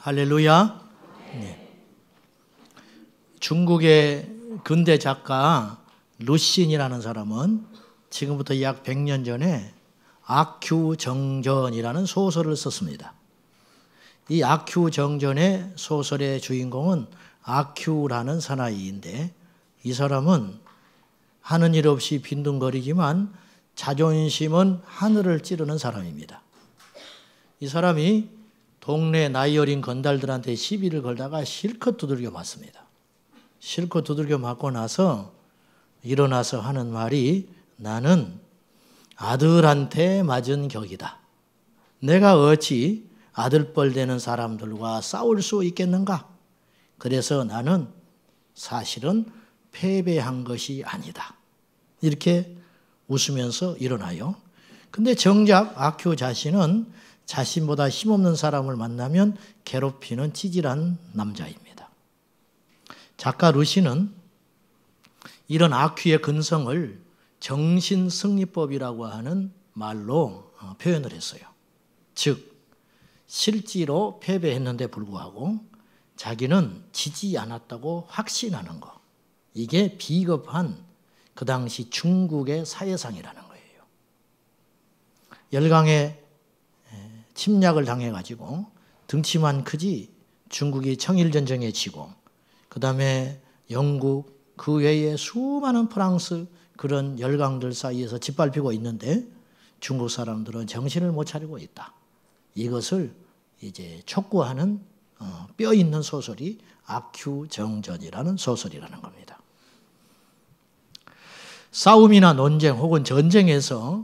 할렐루야. 네. 중국의 근대 작가 루신이라는 사람은 지금부터 약 100년 전에 악큐정전이라는 소설을 썼습니다. 이 악큐정전의 소설의 주인공은 악큐라는 사나이인데, 이 사람은 하는 일 없이 빈둥거리지만 자존심은 하늘을 찌르는 사람입니다. 이 사람이 동네 나이 어린 건달들한테 시비를 걸다가 실컷 두들겨 맞습니다. 실컷 두들겨 맞고 나서 일어나서 하는 말이, 나는 아들한테 맞은 격이다. 내가 어찌 아들뻘 되는 사람들과 싸울 수 있겠는가? 그래서 나는 사실은 패배한 것이 아니다. 이렇게 웃으면서 일어나요. 근데 정작 악큐 자신은 자신보다 힘없는 사람을 만나면 괴롭히는 찌질한 남자입니다. 작가 루시는 이런 악큐의 근성을 정신승리법이라고 하는 말로 표현을 했어요. 즉, 실제로 패배했는데 불구하고 자기는 지지 않았다고 확신하는 것. 이게 비겁한 그 당시 중국의 사회상이라는 거예요. 열강에 침략을 당해가지고 등치만 크지 중국이 청일전쟁에 지고, 그 다음에 영국, 그 외에 수많은 프랑스 그런 열강들 사이에서 짓밟히고 있는데 중국 사람들은 정신을 못 차리고 있다. 이것을 이제 촉구하는 뼈 있는 소설이 악큐정전이라는 소설이라는 겁니다. 싸움이나 논쟁 혹은 전쟁에서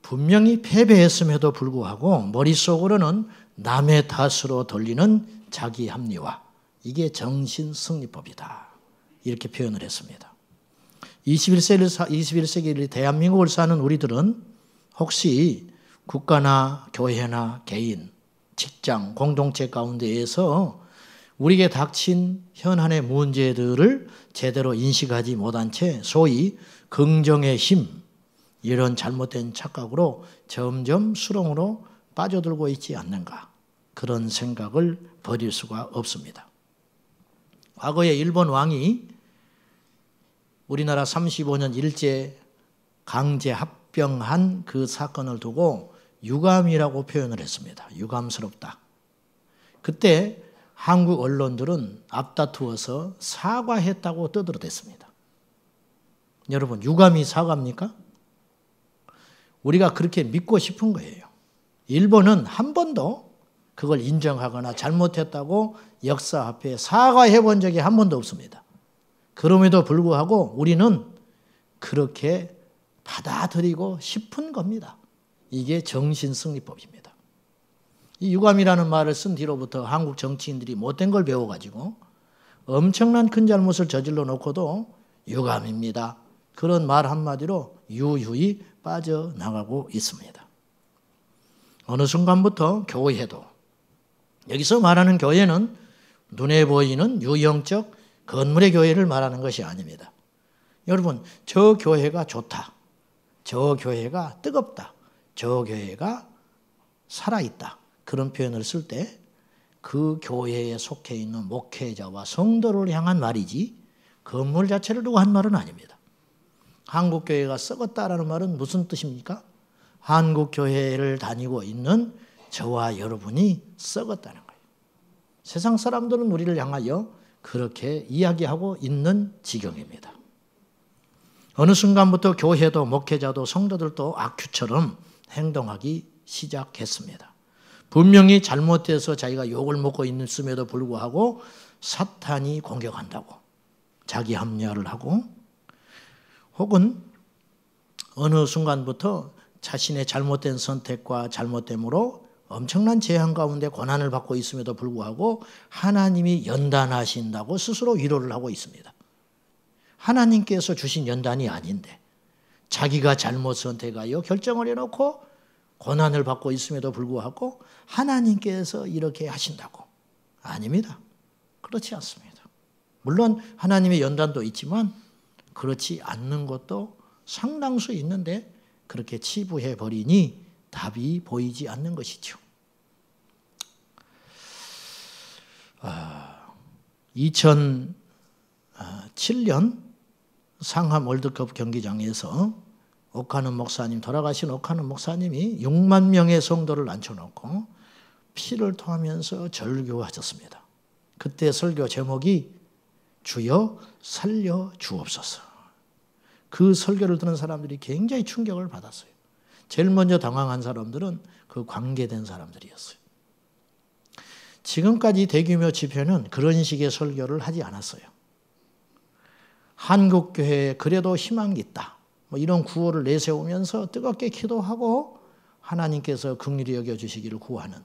분명히 패배했음에도 불구하고 머릿속으로는 남의 탓으로 돌리는 자기 합리화, 이게 정신승리법이다. 이렇게 표현을 했습니다. 21세기 대한민국을 사는 우리들은 혹시 국가나 교회나 개인, 직장, 공동체 가운데에서 우리에게 닥친 현안의 문제들을 제대로 인식하지 못한 채 소위 긍정의 힘, 이런 잘못된 착각으로 점점 수렁으로 빠져들고 있지 않는가, 그런 생각을 버릴 수가 없습니다. 과거에 일본 왕이 우리나라 35년 일제 강제 합병한 그 사건을 두고 유감이라고 표현을 했습니다. 유감스럽다. 그때 한국 언론들은 앞다투어서 사과했다고 떠들어댔습니다. 여러분, 유감이 사과입니까? 우리가 그렇게 믿고 싶은 거예요. 일본은 한 번도 그걸 인정하거나 잘못했다고 역사 앞에 사과해 본 적이 한 번도 없습니다. 그럼에도 불구하고 우리는 그렇게 받아들이고 싶은 겁니다. 이게 정신승리법입니다. 이 유감이라는 말을 쓴 뒤로부터 한국 정치인들이 못된 걸 배워가지고 엄청난 큰 잘못을 저질러 놓고도 유감입니다. 그런 말 한마디로 유유히 빠져나가고 있습니다. 어느 순간부터 교회도, 여기서 말하는 교회는 눈에 보이는 유형적 건물의 교회를 말하는 것이 아닙니다. 여러분, 저 교회가 좋다, 저 교회가 뜨겁다, 저 교회가 살아있다, 그런 표현을 쓸 때 그 교회에 속해 있는 목회자와 성도를 향한 말이지 건물 자체를 두고 한 말은 아닙니다. 한국교회가 썩었다라는 말은 무슨 뜻입니까? 한국교회를 다니고 있는 저와 여러분이 썩었다는 거예요. 세상 사람들은 우리를 향하여 그렇게 이야기하고 있는 지경입니다. 어느 순간부터 교회도 목회자도 성도들도 악큐처럼 행동하기 시작했습니다. 분명히 잘못해서 자기가 욕을 먹고 있음에도 불구하고 사탄이 공격한다고 자기 합리화를 하고, 혹은 어느 순간부터 자신의 잘못된 선택과 잘못됨으로 엄청난 재앙 가운데 고난을 받고 있음에도 불구하고 하나님이 연단하신다고 스스로 위로를 하고 있습니다. 하나님께서 주신 연단이 아닌데 자기가 잘못 선택하여 결정을 해놓고 고난을 받고 있음에도 불구하고 하나님께서 이렇게 하신다고. 아닙니다. 그렇지 않습니다. 물론 하나님의 연단도 있지만 그렇지 않는 것도 상당수 있는데 그렇게 치부해버리니 답이 보이지 않는 것이죠. 2007년 상암 월드컵 경기장에서 돌아가신 오카는 목사님이 6만 명의 성도를 앉혀놓고 피를 토하면서 절규하셨습니다. 그때 설교 제목이 주여 살려 주옵소서. 그 설교를 듣는 사람들이 굉장히 충격을 받았어요. 제일 먼저 당황한 사람들은 그 관계된 사람들이었어요. 지금까지 대규모 집회는 그런 식의 설교를 하지 않았어요. 한국교회에 그래도 희망이 있다, 이런 구호를 내세우면서 뜨겁게 기도하고 하나님께서 긍휼히 여겨주시기를 구하는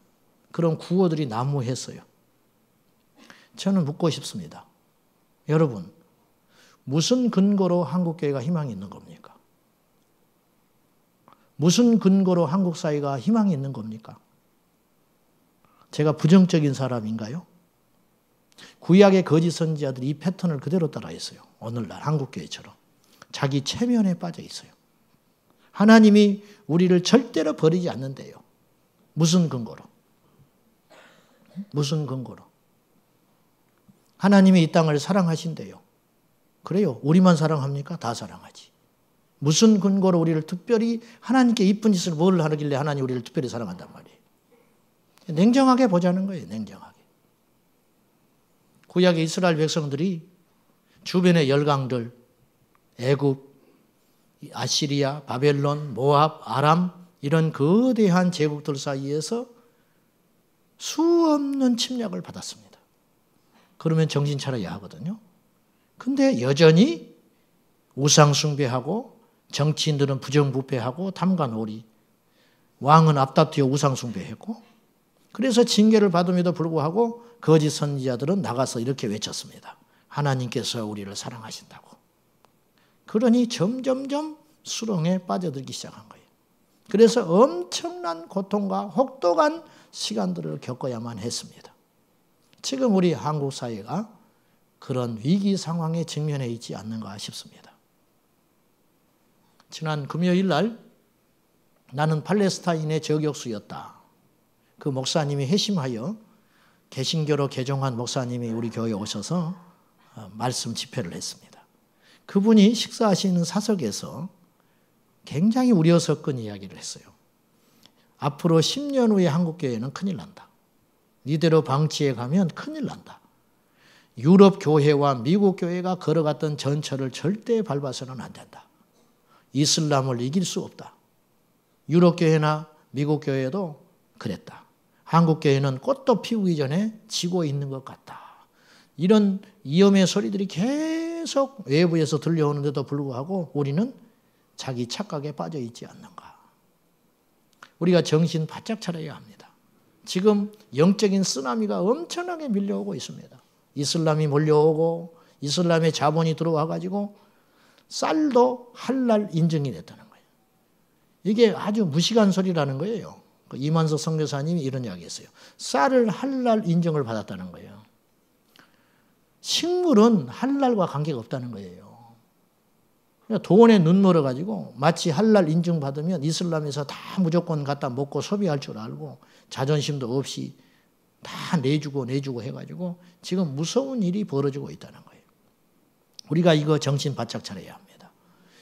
그런 구호들이 난무했어요. 저는 묻고 싶습니다. 여러분, 무슨 근거로 한국교회가 희망이 있는 겁니까? 무슨 근거로 한국 사회가 희망이 있는 겁니까? 제가 부정적인 사람인가요? 구약의 거짓 선지자들이 이 패턴을 그대로 따라했어요. 오늘날 한국교회처럼. 자기 체면에 빠져 있어요. 하나님이 우리를 절대로 버리지 않는데요. 무슨 근거로? 무슨 근거로? 하나님이 이 땅을 사랑하신대요. 그래요. 우리만 사랑합니까? 다 사랑하지. 무슨 근거로 우리를 특별히 하나님께 이쁜 짓을 뭘 하길래 하나님 우리를 특별히 사랑한단 말이에요. 냉정하게 보자는 거예요. 냉정하게. 구약의 이스라엘 백성들이 주변의 열강들, 애굽, 아시리아, 바벨론, 모압, 아람 이런 거대한 제국들 사이에서 수없는 침략을 받았습니다. 그러면 정신 차려야 하거든요. 근데 여전히 우상 숭배하고 정치인들은 부정부패하고 탐관오리, 왕은 앞다투어 우상 숭배했고, 그래서 징계를 받음에도 불구하고 거짓 선지자들은 나가서 이렇게 외쳤습니다. 하나님께서 우리를 사랑하신다고. 그러니 점점점 수렁에 빠져들기 시작한 거예요. 그래서 엄청난 고통과 혹독한 시간들을 겪어야만 했습니다. 지금 우리 한국 사회가 그런 위기 상황에 직면해 있지 않는가 싶습니다. 지난 금요일 날 나는 팔레스타인의 저격수였다. 그 목사님이 회심하여 개신교로 개종한 목사님이 우리 교회에 오셔서 말씀 집회를 했습니다. 그분이 식사하시는 사석에서 굉장히 우려 섞은 이야기를 했어요. 앞으로 10년 후에 한국교회는 큰일 난다. 이대로 방치해 가면 큰일 난다. 유럽 교회와 미국 교회가 걸어갔던 전철을 절대 밟아서는 안 된다. 이슬람을 이길 수 없다. 유럽 교회나 미국 교회도 그랬다. 한국 교회는 꽃도 피우기 전에 지고 있는 것 같다. 이런 위험의 소리들이 계속 외부에서 들려오는데도 불구하고 우리는 자기 착각에 빠져 있지 않는가. 우리가 정신 바짝 차려야 합니다. 지금 영적인 쓰나미가 엄청나게 밀려오고 있습니다. 이슬람이 몰려오고 이슬람의 자본이 들어와 가지고 쌀도 할랄 인증이 됐다는 거예요. 이게 아주 무식한 소리라는 거예요. 이만석 선교사님이 이런 이야기 했어요. 쌀을 할랄 인증을 받았다는 거예요. 식물은 할랄과 관계가 없다는 거예요. 돈에 눈 멀어가지고 마치 할랄 인증 받으면 이슬람에서 다 무조건 갖다 먹고 소비할 줄 알고 자존심도 없이 다 내주고 해가지고 지금 무서운 일이 벌어지고 있다는 거예요. 우리가 이거 정신 바짝 차려야 합니다.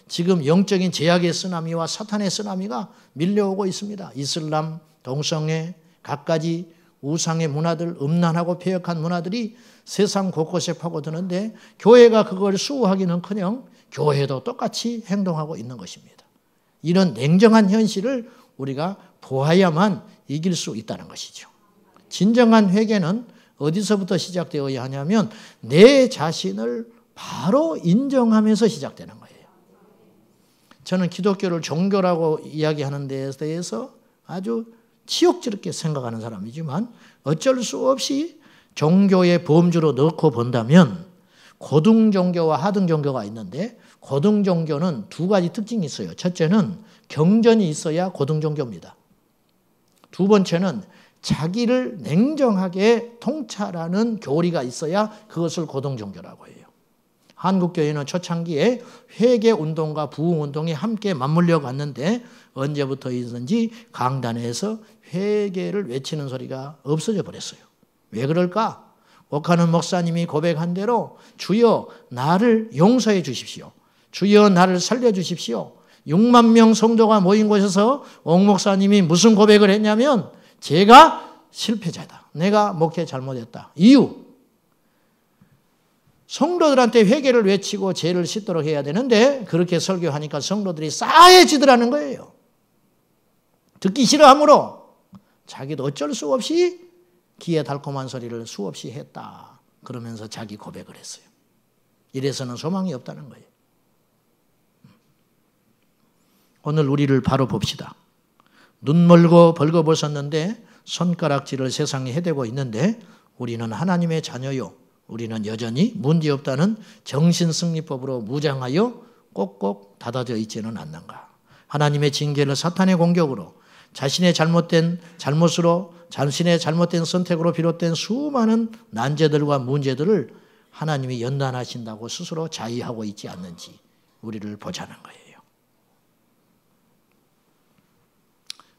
지금 영적인 제약의 쓰나미와 사탄의 쓰나미가 밀려오고 있습니다. 이슬람, 동성애, 갖가지 우상의 문화들, 음란하고 폐역한 문화들이 세상 곳곳에 파고드는데 교회가 그걸 수호하기는커녕 교회도 똑같이 행동하고 있는 것입니다. 이런 냉정한 현실을 우리가 보아야만 이길 수 있다는 것이죠. 진정한 회개는 어디서부터 시작되어야 하냐면 내 자신을 바로 인정하면서 시작되는 거예요. 저는 기독교를 종교라고 이야기하는 데에 대해서 아주 치욕스럽게 생각하는 사람이지만 어쩔 수 없이 종교의 범주로 넣고 본다면 고등종교와 하등종교가 있는데 고등종교는 두 가지 특징이 있어요. 첫째는 경전이 있어야 고등종교입니다. 두 번째는 자기를 냉정하게 통찰하는 교리가 있어야 그것을 고등종교라고 해요. 한국교회는 초창기에 회개운동과 부흥운동이 함께 맞물려 갔는데 언제부터이든지 강단에서 회개를 외치는 소리가 없어져 버렸어요. 왜 그럴까? 옥하는 목사님이 고백한 대로 주여 나를 용서해 주십시오. 주여 나를 살려주십시오. 6만 명 성도가 모인 곳에서 옥 목사님이 무슨 고백을 했냐면 제가 실패자다. 내가 목회 잘못했다. 이유. 성도들한테 회개를 외치고 죄를 씻도록 해야 되는데 그렇게 설교하니까 성도들이 싸해지더라는 거예요. 듣기 싫어하므로 자기도 어쩔 수 없이 귀에 달콤한 소리를 수없이 했다. 그러면서 자기 고백을 했어요. 이래서는 소망이 없다는 거예요. 오늘 우리를 바로 봅시다. 눈 멀고 벌거벗었는데 손가락질을 세상에 해대고 있는데 우리는 하나님의 자녀요. 우리는 여전히 문제없다는 정신승리법으로 무장하여 꼭꼭 닫아져 있지는 않는가. 하나님의 징계를 사탄의 공격으로 자신의 잘못된 잘못으로 자신의 잘못된 선택으로 비롯된 수많은 난제들과 문제들을 하나님이 연단하신다고 스스로 자의하고 있지 않는지 우리를 보자는 거예요.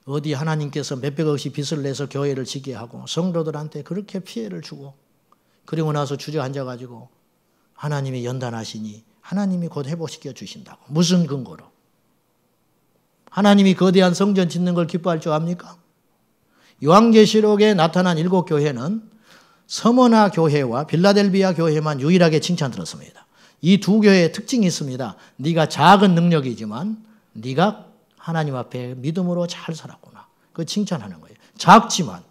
어디 하나님께서 몇백억씩 빚을 내서 교회를 지게 하고 성도들한테 그렇게 피해를 주고 그리고 나서 주저앉아가지고 하나님이 연단하시니 하나님이 곧 회복시켜 주신다고. 무슨 근거로? 하나님이 거대한 성전 짓는 걸 기뻐할 줄 압니까? 요한계시록에 나타난 7교회는 서머나 교회와 빌라델비아 교회만 유일하게 칭찬 들었습니다. 이 두 교회의 특징이 있습니다. 네가 작은 능력이지만 네가 하나님 앞에 믿음으로 잘 살았구나. 그 칭찬하는 거예요. 작지만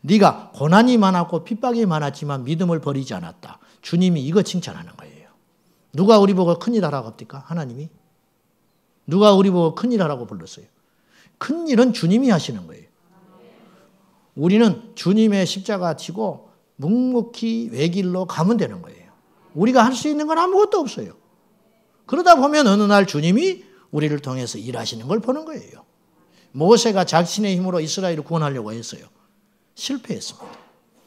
네가 고난이 많았고 핍박이 많았지만 믿음을 버리지 않았다. 주님이 이거 칭찬하는 거예요. 누가 우리 보고 큰일 하라고 합니까? 하나님이. 누가 우리 보고 큰일 하라고 불렀어요? 큰일은 주님이 하시는 거예요. 우리는 주님의 십자가 지고 묵묵히 외길로 가면 되는 거예요. 우리가 할 수 있는 건 아무것도 없어요. 그러다 보면 어느 날 주님이 우리를 통해서 일하시는 걸 보는 거예요. 모세가 자신의 힘으로 이스라엘을 구원하려고 했어요. 실패했습니다.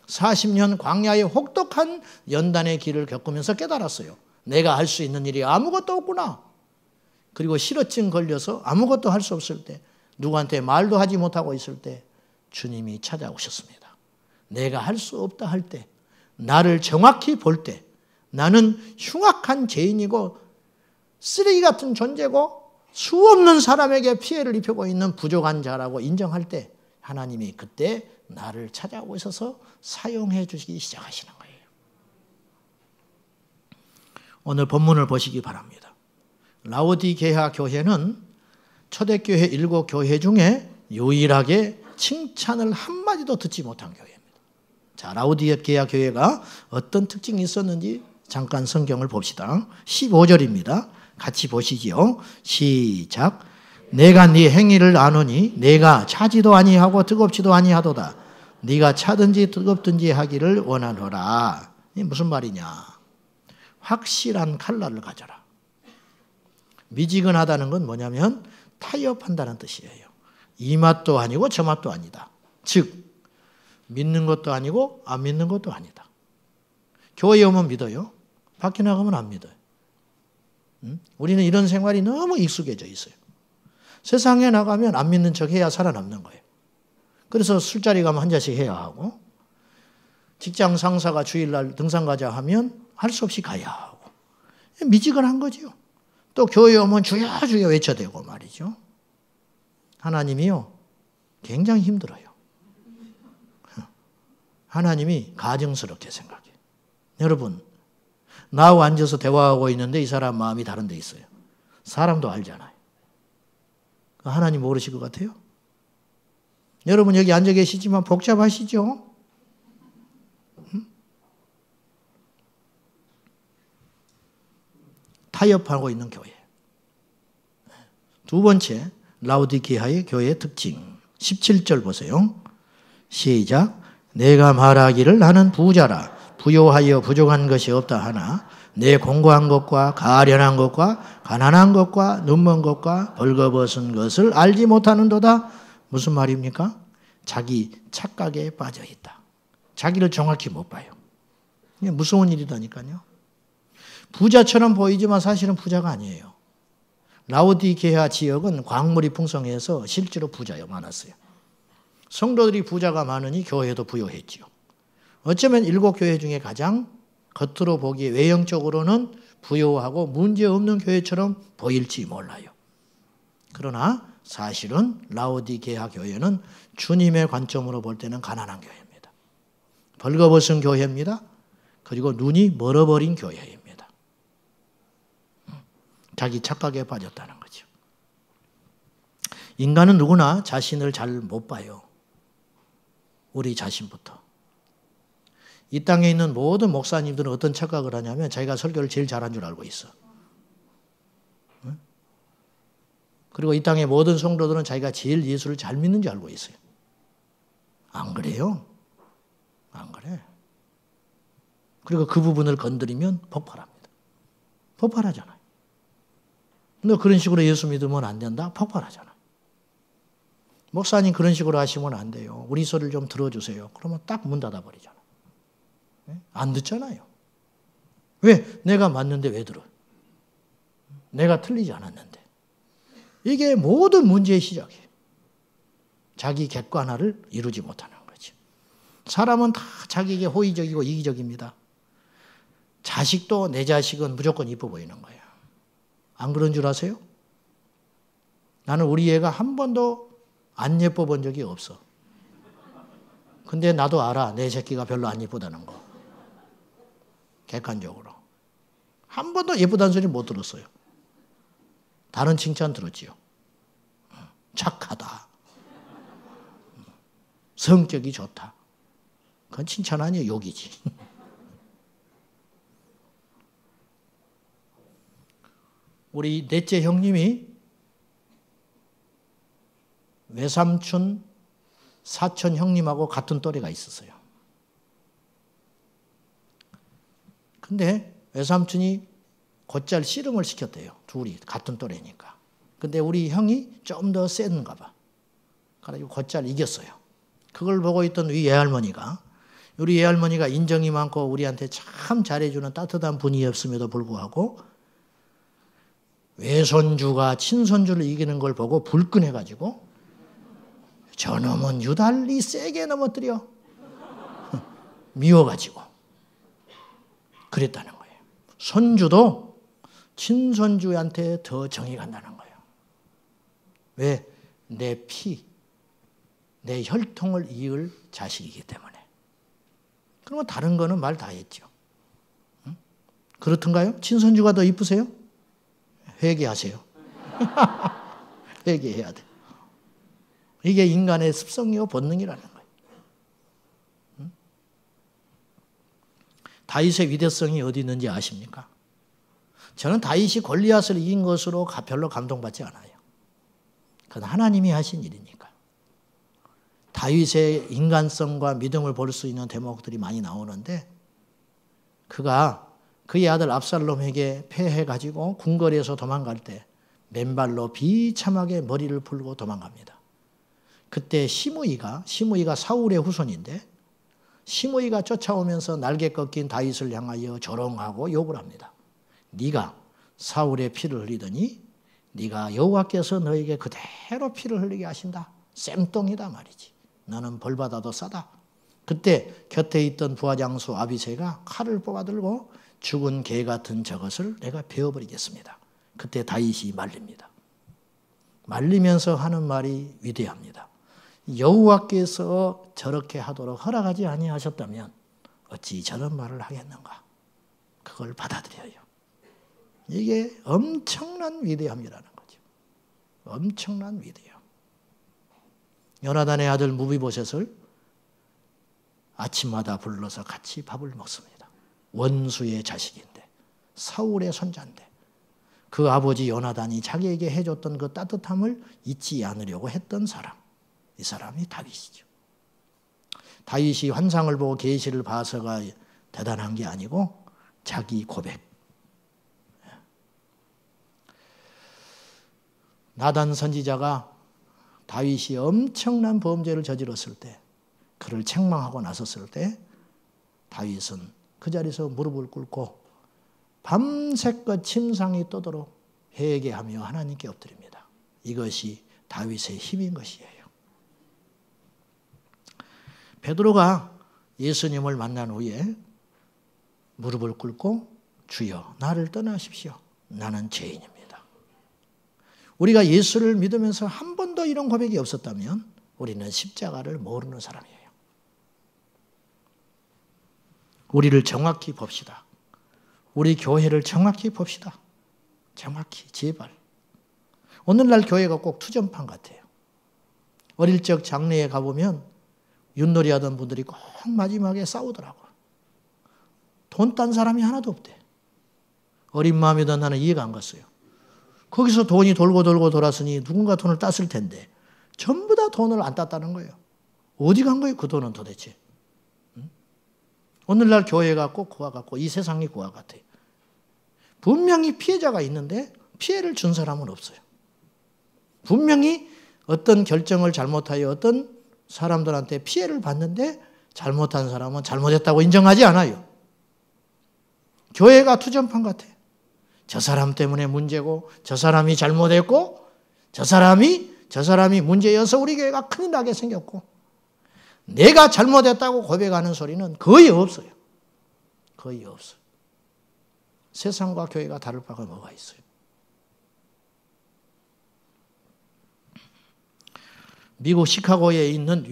40년 광야의 혹독한 연단의 길을 겪으면서 깨달았어요. 내가 할 수 있는 일이 아무것도 없구나. 그리고 실어증 걸려서 아무것도 할 수 없을 때, 누구한테 말도 하지 못하고 있을 때 주님이 찾아오셨습니다. 내가 할 수 없다 할 때, 나를 정확히 볼 때, 나는 흉악한 죄인이고 쓰레기 같은 존재고 수없는 사람에게 피해를 입히고 있는 부족한 자라고 인정할 때 하나님이 그때 나를 찾아오셔서 사용해 주시기 시작하시는 거예요. 오늘 본문을 보시기 바랍니다. 라오디게아 교회는 초대교회 7교회 중에 유일하게 칭찬을 한마디도 듣지 못한 교회입니다. 자, 라오디게아 교회가 어떤 특징이 있었는지 잠깐 성경을 봅시다. 15절입니다. 같이 보시지요. 시작. 내가 네 행위를 아노니 내가 차지도 아니하고 뜨겁지도 아니하도다. 네가 차든지 뜨겁든지 하기를 원하노라. 이게 무슨 말이냐? 확실한 칼날을 가져라. 미지근하다는 건 뭐냐면 타협한다는 뜻이에요. 이 맛도 아니고 저 맛도 아니다. 즉 믿는 것도 아니고 안 믿는 것도 아니다. 교회에 오면 믿어요. 밖에 나가면 안 믿어요. 우리는 이런 생활이 너무 익숙해져 있어요. 세상에 나가면 안 믿는 척 해야 살아남는 거예요. 그래서 술자리 가면 한 잔씩 해야 하고, 직장 상사가 주일날 등산 가자 하면 할 수 없이 가야 하고, 미지근한 거죠. 또 교회 오면 주여 주여 외쳐대고 말이죠. 하나님이요, 굉장히 힘들어요. 하나님이 가증스럽게 생각해요. 여러분, 나하고 앉아서 대화하고 있는데 이 사람 마음이 다른 데 있어요. 사람도 알잖아요. 하나님 모르실 것 같아요? 여러분 여기 앉아 계시지만 복잡하시죠? 타협하고 있는 교회. 두 번째, 라오디게아의 교회의 특징. 17절 보세요. 시작. 내가 말하기를 나는 부자라. 부요하여 부족한 것이 없다 하나 내 공고한 것과 가련한 것과 가난한 것과 눈먼 것과 벌거벗은 것을 알지 못하는도다. 무슨 말입니까? 자기 착각에 빠져 있다. 자기를 정확히 못 봐요. 이게 무서운 일이다니까요. 부자처럼 보이지만 사실은 부자가 아니에요. 라오디게아 지역은 광물이 풍성해서 실제로 부자가 많았어요. 성도들이 부자가 많으니 교회도 부요했지요. 어쩌면 7교회 중에 가장 겉으로 보기에 외형적으로는 부요하고 문제없는 교회처럼 보일지 몰라요. 그러나 사실은 라오디게아 교회는 주님의 관점으로 볼 때는 가난한 교회입니다. 벌거벗은 교회입니다. 그리고 눈이 멀어버린 교회입니다. 자기 착각에 빠졌다는 거죠. 인간은 누구나 자신을 잘 못 봐요. 우리 자신부터. 이 땅에 있는 모든 목사님들은 어떤 착각을 하냐면 자기가 설교를 제일 잘한 줄 알고 있어. 그리고 이 땅의 모든 성도들은 자기가 제일 예수를 잘 믿는 줄 알고 있어요. 안 그래요? 안 그래. 그리고 그 부분을 건드리면 폭발합니다. 폭발하잖아요. 너 그런 식으로 예수 믿으면 안 된다? 폭발하잖아. 목사님 그런 식으로 하시면 안 돼요. 우리 소리를 좀 들어주세요. 그러면 딱 문 닫아버리잖아. 안 듣잖아요. 왜? 내가 맞는데 왜 들어? 내가 틀리지 않았는데. 이게 모든 문제의 시작이에요. 자기 객관화를 이루지 못하는 거죠. 사람은 다 자기에게 호의적이고 이기적입니다. 자식도 내 자식은 무조건 이뻐 보이는 거예요. 안 그런 줄 아세요? 나는 우리 애가 한 번도 안 예뻐 본 적이 없어. 근데 나도 알아. 내 새끼가 별로 안 예쁘다는 거. 객관적으로. 한 번도 예쁘다는 소리 못 들었어요. 다른 칭찬 들었지요. 착하다. 성격이 좋다. 그건 칭찬 아니에요. 욕이지. 우리 넷째 형님이 외삼촌, 사촌 형님하고 같은 또래가 있었어요. 근데 외삼촌이 곧잘 씨름을 시켰대요. 둘이 같은 또래니까. 근데 우리 형이 좀 더 센가 봐. 그래가지고 곧잘 이겼어요. 그걸 보고 있던 우리 외할머니가, 우리 외할머니가 인정이 많고 우리한테 참 잘해주는 따뜻한 분이었음에도 불구하고 외손주가 친손주를 이기는 걸 보고 불끈해가지고 저놈은 유달리 세게 넘어뜨려. 미워가지고 그랬다는 거예요. 손주도 친손주한테 더 정이 간다는 거예요. 왜? 내 피, 내 혈통을 이을 자식이기 때문에. 그러면 다른 거는 말 다 했죠. 응? 그렇던가요? 친손주가 더 이쁘세요? 회개하세요. 회개해야 돼. 이게 인간의 습성이요 본능이라는 거예요. 응? 다윗의 위대성이 어디 있는지 아십니까? 저는 다윗이 골리앗을 이긴 것으로 별로 감동받지 않아요. 그건 하나님이 하신 일이니까. 다윗의 인간성과 믿음을 볼 수 있는 대목들이 많이 나오는데 그가 그의 아들 압살롬에게 패해가지고 궁궐에서 도망갈 때 맨발로 비참하게 머리를 풀고 도망갑니다. 그때 시므이가 사울의 후손인데 시므이가 쫓아오면서 날개 꺾인 다윗을 향하여 조롱하고 욕을 합니다. 네가 사울의 피를 흘리더니 네가 여호와께서 너에게 그대로 피를 흘리게 하신다. 쌤똥이다 말이지. 너는 벌받아도 싸다. 그때 곁에 있던 부하장수 아비새가 칼을 뽑아들고 죽은 개 같은 저것을 내가 베어버리겠습니다. 그때 다윗이 말립니다. 말리면서 하는 말이 위대합니다. 여호와께서 저렇게 하도록 허락하지 아니하셨다면 어찌 저런 말을 하겠는가. 그걸 받아들여요. 이게 엄청난 위대함이라는 거죠. 엄청난 위대함. 요나단의 아들 무비보셋을 아침마다 불러서 같이 밥을 먹습니다. 원수의 자식인데 사울의 손자인데 그 아버지 요나단이 자기에게 해줬던 그 따뜻함을 잊지 않으려고 했던 사람. 이 사람이 다윗이죠. 다윗이 환상을 보고 계시를 봐서가 대단한 게 아니고 자기 고백. 나단 선지자가 다윗이 엄청난 범죄를 저질렀을 때 그를 책망하고 나섰을 때 다윗은 그 자리에서 무릎을 꿇고 밤새껏 침상이 떠도록 회개하며 하나님께 엎드립니다. 이것이 다윗의 힘인 것이에요. 베드로가 예수님을 만난 후에 무릎을 꿇고 주여 나를 떠나십시오. 나는 죄인입니다. 우리가 예수를 믿으면서 한 번도 이런 고백이 없었다면 우리는 십자가를 모르는 사람이에요. 우리를 정확히 봅시다. 우리 교회를 정확히 봅시다. 정확히 제발. 오늘날 교회가 꼭 투전판 같아요. 어릴 적 장례에 가보면 윷놀이 하던 분들이 꼭 마지막에 싸우더라고요. 돈 딴 사람이 하나도 없대. 어린 마음이던 나는 이해가 안 갔어요. 거기서 돈이 돌고 돌았으니 누군가 돈을 땄을 텐데 전부 다 돈을 안 땄다는 거예요. 어디 간 거예요? 그 돈은 도대체. 오늘날 교회가 꼭 그와 같고 이 세상이 그와 같아요. 분명히 피해자가 있는데 피해를 준 사람은 없어요. 분명히 어떤 결정을 잘못하여 어떤 사람들한테 피해를 받는데 잘못한 사람은 잘못했다고 인정하지 않아요. 교회가 투전판 같아요. 저 사람 때문에 문제고 저 사람이 잘못했고 저 사람이 문제여서 우리 교회가 큰일 나게 생겼고 내가 잘못했다고 고백하는 소리는 거의 없어요. 거의 없어요. 세상과 교회가 다를 바가 뭐가 있어요. 미국 시카고에 있는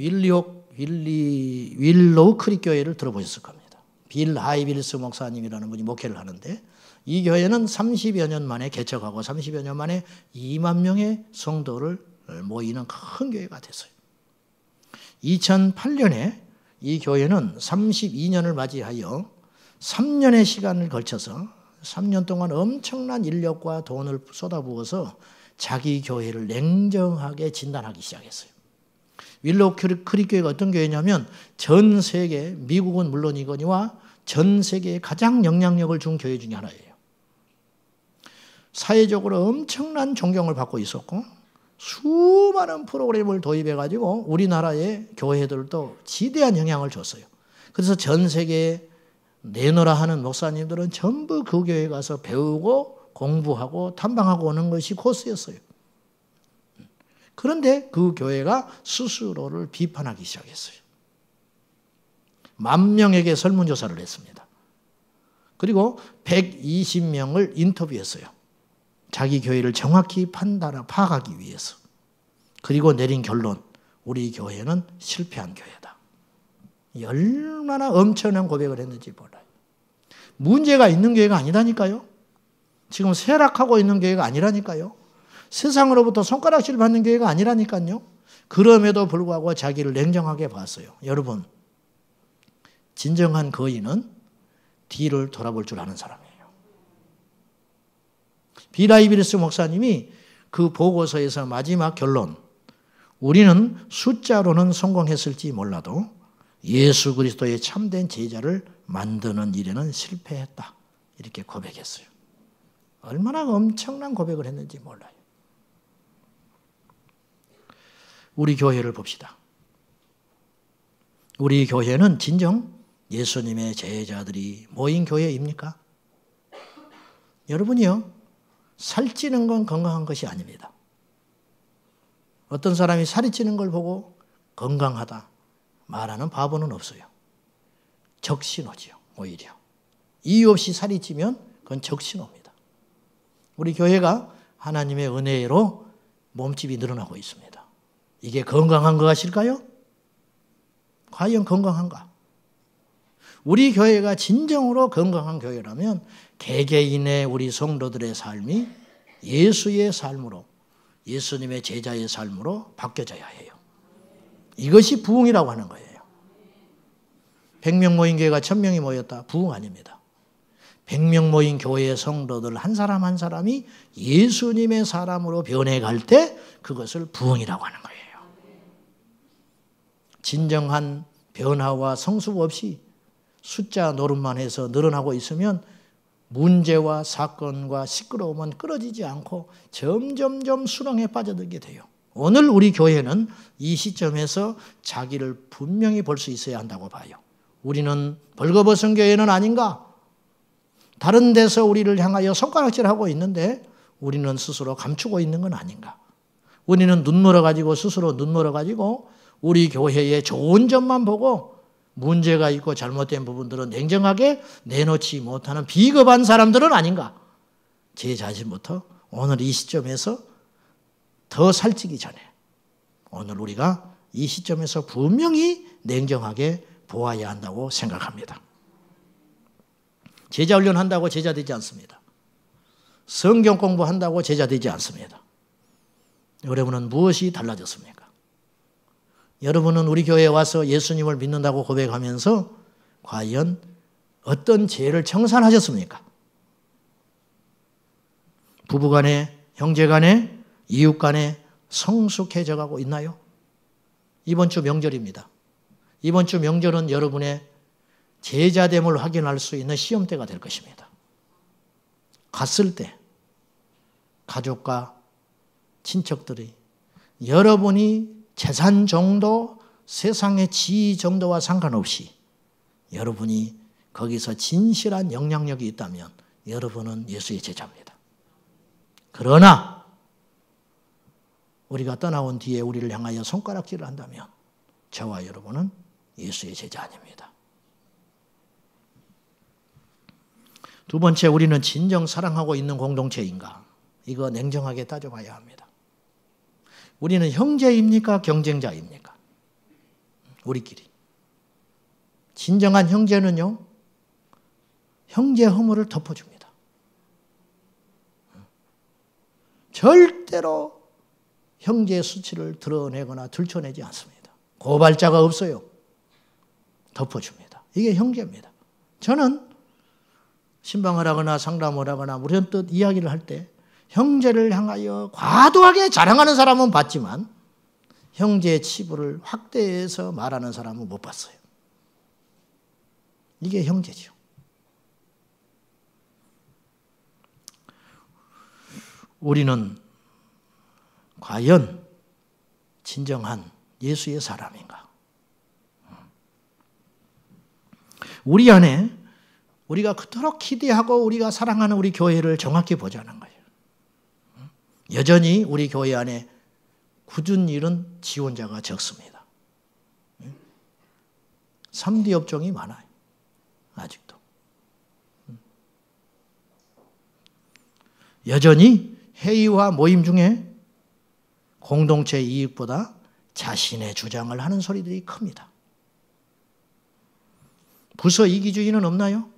윌로우 크릭 교회를 들어보셨을 겁니다. 빌 하이빌스 목사님이라는 분이 목회를 하는데 이 교회는 30여 년 만에 개척하고 30여 년 만에 2만 명의 성도를 모이는 큰 교회가 됐어요. 2008년에 이 교회는 32년을 맞이하여 3년의 시간을 걸쳐서 3년 동안 엄청난 인력과 돈을 쏟아부어서 자기 교회를 냉정하게 진단하기 시작했어요. 윌로우 크릭 교회가 어떤 교회냐면 전 세계, 미국은 물론이거니와 전 세계에 가장 영향력을 준 교회 중에 하나예요. 사회적으로 엄청난 존경을 받고 있었고 수많은 프로그램을 도입해가지고 우리나라의 교회들도 지대한 영향을 줬어요. 그래서 전 세계에 내노라 하는 목사님들은 전부 그 교회에 가서 배우고 공부하고 탐방하고 오는 것이 코스였어요. 그런데 그 교회가 스스로를 비판하기 시작했어요. 10,000명에게 설문조사를 했습니다. 그리고 120명을 인터뷰했어요. 자기 교회를 정확히 파악하기 위해서. 그리고 내린 결론, 우리 교회는 실패한 교회다. 얼마나 엄청난 고백을 했는지 몰라요. 문제가 있는 교회가 아니라니까요. 지금 쇠락하고 있는 교회가 아니라니까요. 세상으로부터 손가락질 받는 교회가 아니라니까요. 그럼에도 불구하고 자기를 냉정하게 봤어요. 여러분, 진정한 거인은 뒤를 돌아볼 줄 아는 사람이에요. 빌 하이빌스 목사님이 그 보고서에서 마지막 결론, 우리는 숫자로는 성공했을지 몰라도 예수 그리스도의 참된 제자를 만드는 일에는 실패했다. 이렇게 고백했어요. 얼마나 엄청난 고백을 했는지 몰라요. 우리 교회를 봅시다. 우리 교회는 진정 예수님의 제자들이 모인 교회입니까? 여러분이요, 살찌는 건 건강한 것이 아닙니다. 어떤 사람이 살이 찌는 걸 보고 건강하다 말하는 바보는 없어요. 적신호지요, 오히려. 이유 없이 살이 찌면 그건 적신호입니다. 우리 교회가 하나님의 은혜로 몸집이 늘어나고 있습니다. 이게 건강한 것 같을까요? 과연 건강한가? 우리 교회가 진정으로 건강한 교회라면 개개인의 우리 성도들의 삶이 예수의 삶으로, 예수님의 제자의 삶으로 바뀌어져야 해요. 이것이 부흥이라고 하는 거예요. 100명 모인 교회가 1000명이 모였다. 부흥 아닙니다. 100명 모인 교회의 성도들 한 사람 한 사람이 예수님의 사람으로 변해갈 때 그것을 부흥이라고 하는 거예요. 진정한 변화와 성숙 없이 숫자 노름만 해서 늘어나고 있으면 문제와 사건과 시끄러움은 끊어지지 않고 점점점 수렁에 빠져들게 돼요. 오늘 우리 교회는 이 시점에서 자기를 분명히 볼 수 있어야 한다고 봐요. 우리는 벌거벗은 교회는 아닌가? 다른 데서 우리를 향하여 손가락질하고 있는데 우리는 스스로 감추고 있는 건 아닌가? 우리는 눈 멀어가지고 스스로 눈 멀어가지고 우리 교회의 좋은 점만 보고 문제가 있고 잘못된 부분들은 냉정하게 내놓지 못하는 비겁한 사람들은 아닌가? 제 자신부터 오늘 이 시점에서 더 살찌기 전에 오늘 우리가 이 시점에서 분명히 냉정하게 보아야 한다고 생각합니다. 제자 훈련한다고 제자 되지 않습니다. 성경 공부한다고 제자 되지 않습니다. 여러분은 무엇이 달라졌습니까? 여러분은 우리 교회에 와서 예수님을 믿는다고 고백하면서 과연 어떤 죄를 청산하셨습니까? 부부간에, 형제간에, 이웃간에 성숙해져 가고 있나요? 이번 주 명절입니다. 이번 주 명절은 여러분의 제자됨을 확인할 수 있는 시험대가 될 것입니다. 갔을 때 가족과 친척들이 여러분이 재산 정도, 세상의 지위 정도와 상관없이 여러분이 거기서 진실한 영향력이 있다면 여러분은 예수의 제자입니다. 그러나 우리가 떠나온 뒤에 우리를 향하여 손가락질을 한다면 저와 여러분은 예수의 제자 아닙니다. 두 번째, 우리는 진정 사랑하고 있는 공동체인가? 이거 냉정하게 따져봐야 합니다. 우리는 형제입니까? 경쟁자입니까? 우리끼리. 진정한 형제는요, 형제 허물을 덮어줍니다. 절대로 형제의 수치를 드러내거나 들춰내지 않습니다. 고발자가 없어요. 덮어줍니다. 이게 형제입니다. 저는 신방을 하거나 상담을 하거나 무련뜻 이야기를 할 때 형제를 향하여 과도하게 자랑하는 사람은 봤지만 형제의 치부를 확대해서 말하는 사람은 못 봤어요. 이게 형제죠. 우리는 과연 진정한 예수의 사람인가? 우리 안에 우리가 그토록 기대하고 우리가 사랑하는 우리 교회를 정확히 보자는 거예요. 여전히 우리 교회 안에 굳은 일은 지원자가 적습니다. 3D 업종이 많아요. 아직도. 여전히 회의와 모임 중에 공동체 이익보다 자신의 주장을 하는 소리들이 큽니다. 부서 이기주의는 없나요?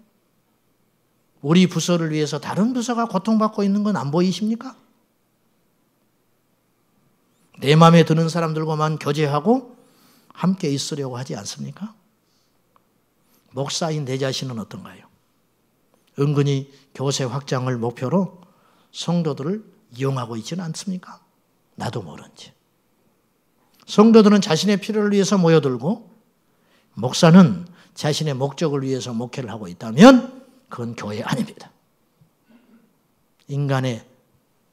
우리 부서를 위해서 다른 부서가 고통받고 있는 건 안 보이십니까? 내 마음에 드는 사람들과만 교제하고 함께 있으려고 하지 않습니까? 목사인 내 자신은 어떤가요? 은근히 교세 확장을 목표로 성도들을 이용하고 있지는 않습니까? 나도 모른지. 성도들은 자신의 필요를 위해서 모여들고 목사는 자신의 목적을 위해서 목회를 하고 있다면 그건 교회 아닙니다. 인간의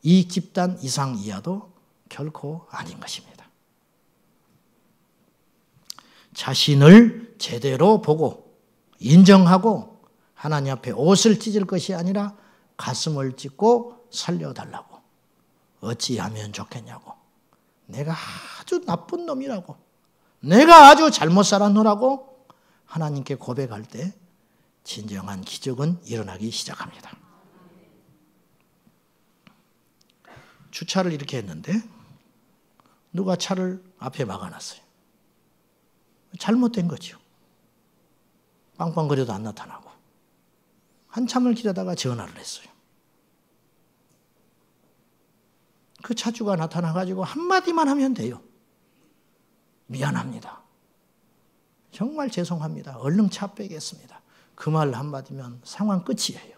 이익 집단 이상 이하도 결코 아닌 것입니다. 자신을 제대로 보고 인정하고 하나님 앞에 옷을 찢을 것이 아니라 가슴을 찢고 살려달라고. 어찌하면 좋겠냐고. 내가 아주 나쁜 놈이라고. 내가 아주 잘못 살았노라고 하나님께 고백할 때 진정한 기적은 일어나기 시작합니다. 주차를 이렇게 했는데 누가 차를 앞에 막아놨어요. 잘못된 거죠. 빵빵거려도 안 나타나고. 한참을 기다다가 전화를 했어요. 그 차주가 나타나가지고 한마디만 하면 돼요. 미안합니다. 정말 죄송합니다. 얼른 차 빼겠습니다. 그 말 한마디면 상황 끝이에요.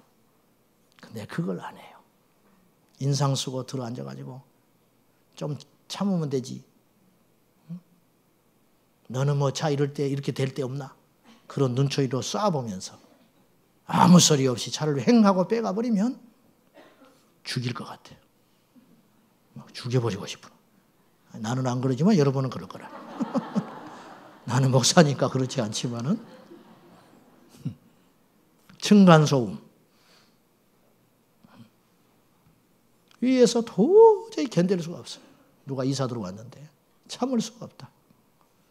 근데 그걸 안 해요. 인상 쓰고 들어 앉아가지고 좀 참으면 되지. 너는 뭐 차 이럴 때 이렇게 될 때 없나? 그런 눈초리로 쏴보면서 아무 소리 없이 차를 횡하고 빼가버리면 죽일 것 같아요. 죽여버리고 싶어. 나는 안 그러지만 여러분은 그럴 거라. 나는 목사니까 그렇지 않지만은 층간소음 위에서 도저히 견딜 수가 없어요. 누가 이사 들어왔는데 참을 수가 없다.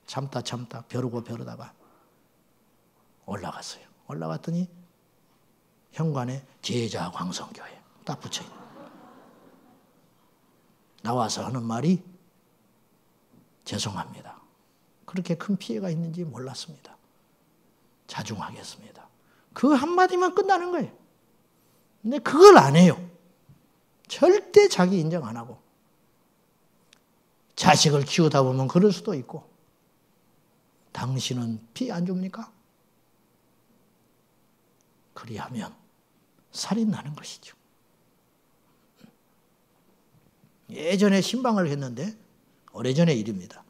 참다 벼르고 벼르다가 올라갔어요. 올라갔더니 현관에 제자광성교회 딱 붙여있는. 나와서 하는 말이 죄송합니다. 그렇게 큰 피해가 있는지 몰랐습니다. 자중하겠습니다. 그 한마디만 끝나는 거예요. 근데 그걸 안 해요. 절대 자기 인정 안 하고. 자식을 키우다 보면 그럴 수도 있고. 당신은 피 안 줍니까? 그리하면 살인 나는 것이죠. 예전에 신방을 했는데 오래전의 일입니다.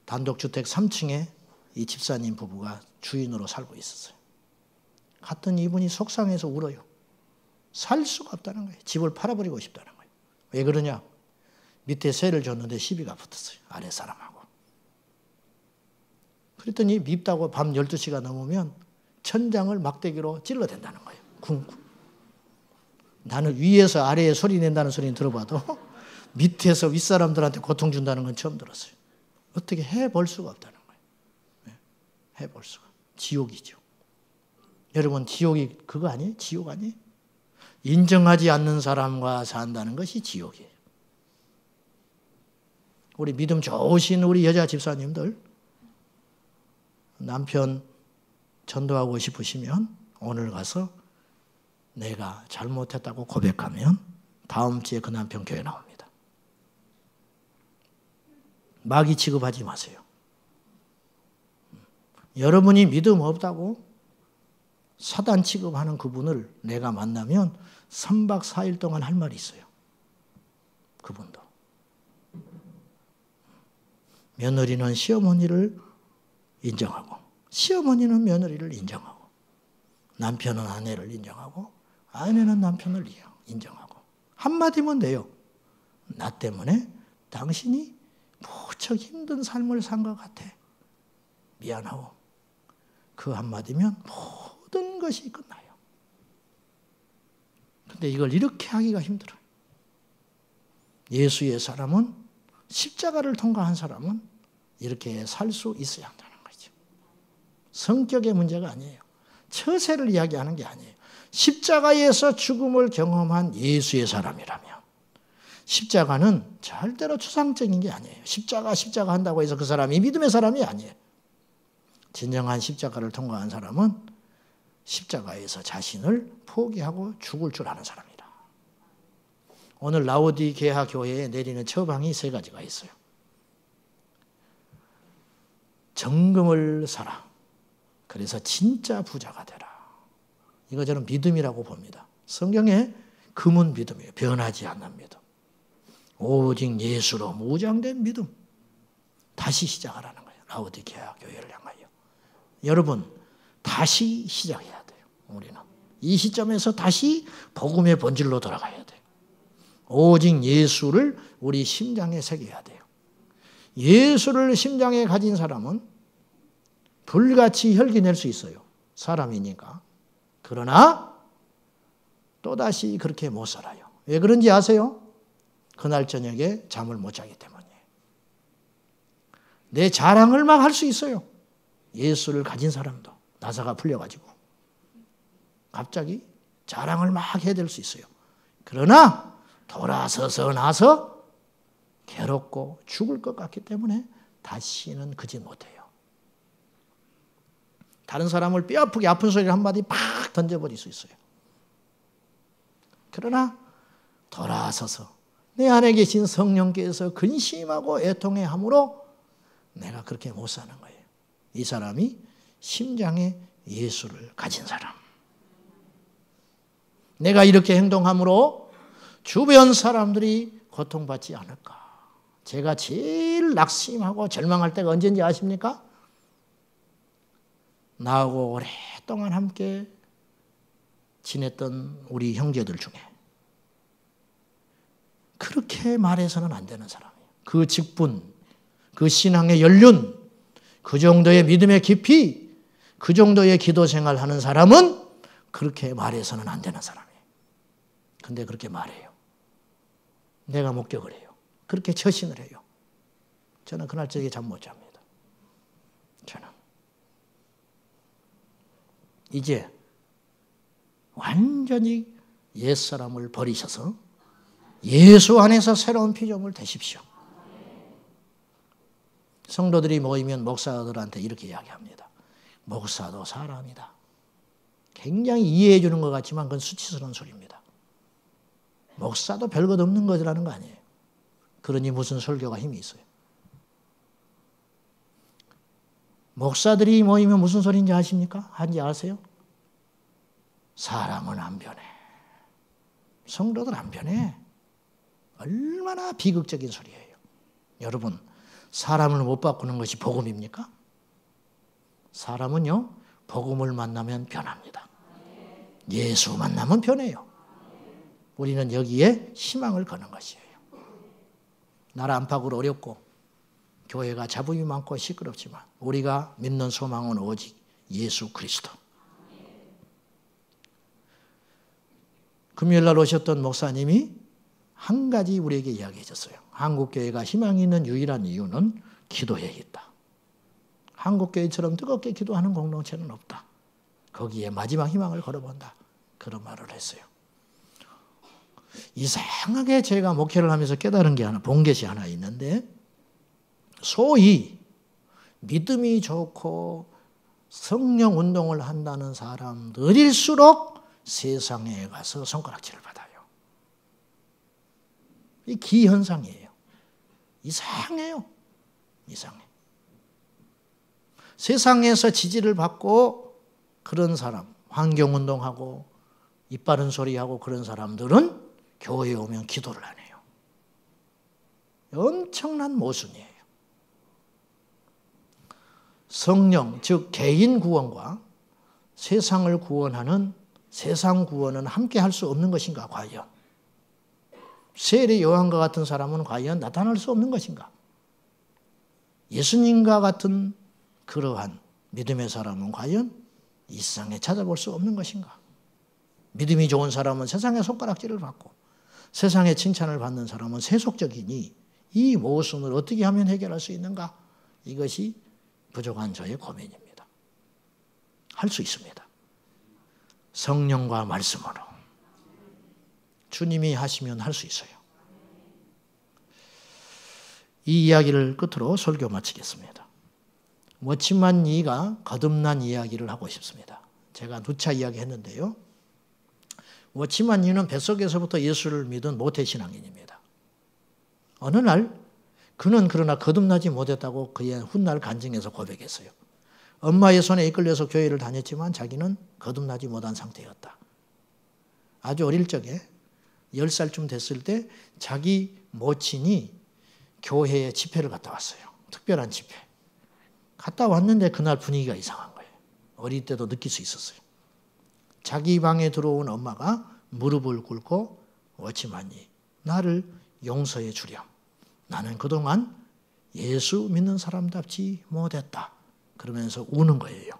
단독주택 3층에 이 집사님 부부가 주인으로 살고 있었어요. 갔더니 이분이 속상해서 울어요. 살 수가 없다는 거예요. 집을 팔아버리고 싶다는 거예요. 왜 그러냐? 밑에 세를 줬는데 시비가 붙었어요. 아래 사람하고. 그랬더니 밉다고 밤 12시가 넘으면 천장을 막대기로 찔러댄다는 거예요. 쿵쿵. 나는 위에서 아래에 소리 낸다는 소리는 들어봐도 밑에서 윗사람들한테 고통 준다는 건 처음 들었어요. 어떻게 해볼 수가 없다는 거예요. 해볼 수가. 지옥이죠. 여러분 지옥이 그거 아니에요? 지옥 아니에요? 인정하지 않는 사람과 산다는 것이 지옥이에요. 우리 믿음 좋으신 우리 여자 집사님들 남편 전도하고 싶으시면 오늘 가서 내가 잘못했다고 고백하면 다음 주에 그 남편 교회 나옵니다. 마귀 취급하지 마세요. 여러분이 믿음 없다고 사단 취급하는 그분을 내가 만나면 3박 4일 동안 할 말이 있어요. 그분도. 며느리는 시어머니를 인정하고 시어머니는 며느리를 인정하고 남편은 아내를 인정하고 아내는 남편을 인정하고 한마디면 돼요. 나 때문에 당신이 무척 힘든 삶을 산 것 같아. 미안하고. 그 한마디면 모든 것이 끝나요. 근데 이걸 이렇게 하기가 힘들어요. 예수의 사람은 십자가를 통과한 사람은 이렇게 살 수 있어야 한다는 거죠. 성격의 문제가 아니에요. 처세를 이야기하는 게 아니에요. 십자가에서 죽음을 경험한 예수의 사람이라면 십자가는 절대로 추상적인 게 아니에요. 십자가 한다고 해서 그 사람이 믿음의 사람이 아니에요. 진정한 십자가를 통과한 사람은 십자가에서 자신을 포기하고 죽을 줄 아는 사람이다. 오늘 라오디게아 교회에 내리는 처방이 3가지가 있어요. 정금을 사라. 그래서 진짜 부자가 되라. 이거 저는 믿음이라고 봅니다. 성경에 금은 믿음이에요. 변하지 않는 믿음. 오직 예수로 무장된 믿음. 다시 시작하라는 거예요. 라오디게아 교회를 향하여. 여러분, 다시 시작해야 돼요. 우리는. 이 시점에서 다시 복음의 본질로 돌아가야 돼요. 오직 예수를 우리 심장에 새겨야 돼요. 예수를 심장에 가진 사람은 불같이 혈기 낼 수 있어요. 사람이니까. 그러나 또다시 그렇게 못 살아요. 왜 그런지 아세요? 그날 저녁에 잠을 못 자기 때문이에요. 내 자랑을 막 할 수 있어요. 예수를 가진 사람도 나사가 풀려가지고 갑자기 자랑을 막 해댈 수 있어요. 그러나 돌아서서 나서 괴롭고 죽을 것 같기 때문에 다시는 그지 못해요. 다른 사람을 뼈아프게 아픈 소리를 한마디 팍 던져버릴 수 있어요. 그러나 돌아서서 내 안에 계신 성령께서 근심하고 애통해 함으로 내가 그렇게 못 사는 거예요. 이 사람이 심장에 예수를 가진 사람. 내가 이렇게 행동함으로 주변 사람들이 고통받지 않을까. 제가 제일 낙심하고 절망할 때가 언제인지 아십니까? 나하고 오랫동안 함께 지냈던 우리 형제들 중에 그렇게 말해서는 안 되는 사람이에요. 그 직분, 그 신앙의 연륜, 그 정도의 믿음의 깊이, 그 정도의 기도 생활하는 사람은 그렇게 말해서는 안 되는 사람이에요. 근데 그렇게 말해요. 내가 목격을 해요. 그렇게 처신을 해요. 저는 그날 저녁에 잠 못 잡니다. 저는. 이제 완전히 옛사람을 버리셔서 예수 안에서 새로운 피조물 되십시오. 성도들이 모이면 목사들한테 이렇게 이야기합니다. 목사도 사람이다. 굉장히 이해해 주는 것 같지만 그건 수치스러운 소리입니다. 목사도 별것 없는 거라는 거 아니에요. 그러니 무슨 설교가 힘이 있어요. 목사들이 모이면 무슨 소리인지 아십니까? 한지 아세요? 사람은 안 변해. 성도들 안 변해. 얼마나 비극적인 소리예요. 여러분, 사람을 못 바꾸는 것이 복음입니까? 사람은요, 복음을 만나면 변합니다. 예수 만나면 변해요. 우리는 여기에 희망을 거는 것이에요. 나라 안팎으로 어렵고 교회가 잡음이 많고 시끄럽지만 우리가 믿는 소망은 오직 예수 그리스도. 금요일 날 오셨던 목사님이 한 가지 우리에게 이야기해 줬어요. 한국교회가 희망이 있는 유일한 이유는 기도에 있다. 한국교회처럼 뜨겁게 기도하는 공동체는 없다. 거기에 마지막 희망을 걸어본다. 그런 말을 했어요. 이상하게 제가 목회를 하면서 깨달은 게 본 것이 하나 있는데, 소위 믿음이 좋고 성령 운동을 한다는 사람들일수록 세상에 가서 손가락질을 받아요. 이 기현상이에요. 이상해요. 이상해. 세상에서 지지를 받고 그런 사람, 환경운동하고 입 바른 소리하고 그런 사람들은 교회에 오면 기도를 안 해요. 엄청난 모순이에요. 성령, 즉 개인 구원과 세상을 구원하는 세상 구원은 함께 할 수 없는 것인가 과연? 세례 요한과 같은 사람은 과연 나타날 수 없는 것인가? 예수님과 같은 그러한 믿음의 사람은 과연 이 세상에 찾아볼 수 없는 것인가? 믿음이 좋은 사람은 세상에 손가락질을 받고 세상에 칭찬을 받는 사람은 세속적이니 이 모순을 어떻게 하면 해결할 수 있는가? 이것이 부족한 저의 고민입니다. 할 수 있습니다. 성령과 말씀으로 주님이 하시면 할 수 있어요. 이 이야기를 끝으로 설교 마치겠습니다. 워치만 이가 거듭난 이야기를 하고 싶습니다. 제가 누차 이야기했는데요. 워치만 이는 뱃속에서부터 예수를 믿은 모태신앙인입니다. 어느 날 그는 그러나 거듭나지 못했다고 그의 훗날 간증에서 고백했어요. 엄마의 손에 이끌려서 교회를 다녔지만 자기는 거듭나지 못한 상태였다. 아주 어릴 적에 10살쯤 됐을 때 자기 모친이 교회에 집회를 갔다 왔어요. 특별한 집회. 갔다 왔는데 그날 분위기가 이상한 거예요. 어릴 때도 느낄 수 있었어요. 자기 방에 들어온 엄마가 무릎을 꿇고 워치만이 나를 용서해 주렴. 나는 그동안 예수 믿는 사람답지 못했다. 그러면서 우는 거예요.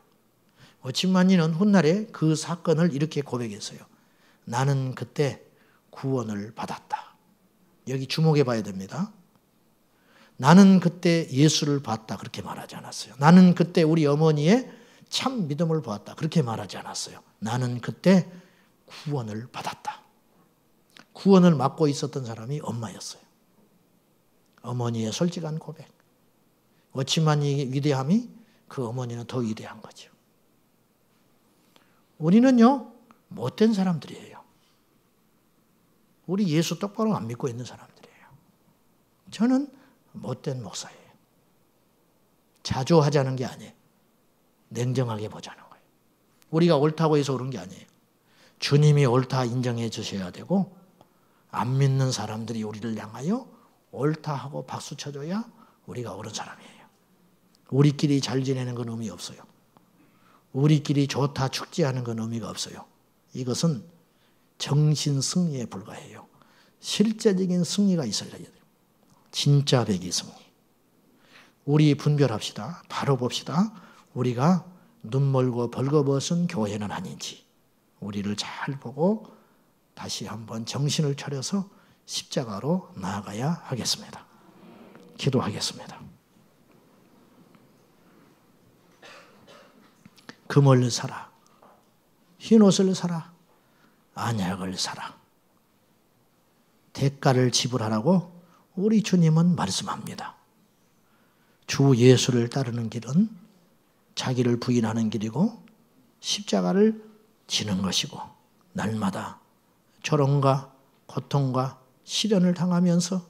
워치만이는 훗날에 그 사건을 이렇게 고백했어요. 나는 그때 구원을 받았다. 여기 주목해 봐야 됩니다. 나는 그때 예수를 봤다. 그렇게 말하지 않았어요. 나는 그때 우리 어머니의 참 믿음을 보았다. 그렇게 말하지 않았어요. 나는 그때 구원을 받았다. 구원을 맡고 있었던 사람이 엄마였어요. 어머니의 솔직한 고백. 워치만이 위대함이 그 어머니는 더 위대한 거죠. 우리는요, 못된 사람들이에요. 우리 예수 똑바로 안 믿고 있는 사람들이에요. 저는 못된 목사예요. 자주 하자는 게 아니에요. 냉정하게 보자는 거예요. 우리가 옳다고 해서 옳은 게 아니에요. 주님이 옳다 인정해 주셔야 되고 안 믿는 사람들이 우리를 향하여 옳다 하고 박수 쳐줘야 우리가 옳은 사람이에요. 우리끼리 잘 지내는 건 의미 없어요. 우리끼리 좋다 축제하는 건 의미가 없어요. 이것은 정신 승리에 불과해요. 실제적인 승리가 있어야 돼요. 진짜 배기 승리. 우리 분별합시다. 바로 봅시다. 우리가 눈멀고 벌거벗은 교회는 아닌지 우리를 잘 보고 다시 한번 정신을 차려서 십자가로 나아가야 하겠습니다. 기도하겠습니다. 금을 사라. 흰옷을 사라. 안약을 사라. 대가를 지불하라고 우리 주님은 말씀합니다. 주 예수를 따르는 길은 자기를 부인하는 길이고 십자가를 지는 것이고 날마다 조롱과 고통과 시련을 당하면서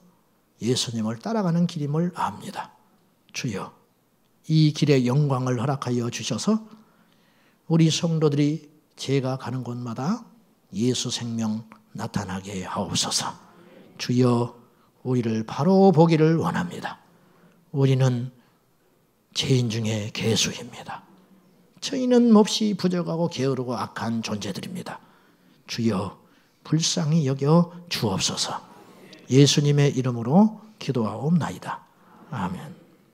예수님을 따라가는 길임을 압니다. 주여, 이 길의 영광을 허락하여 주셔서 우리 성도들이 제가 가는 곳마다 예수 생명 나타나게 하옵소서. 주여, 우리를 바로 보기를 원합니다. 우리는 죄인 중에 괴수입니다. 저희는 몹시 부족하고 게으르고 악한 존재들입니다. 주여, 불쌍히 여겨 주옵소서. 예수님의 이름으로 기도하옵나이다. 아멘.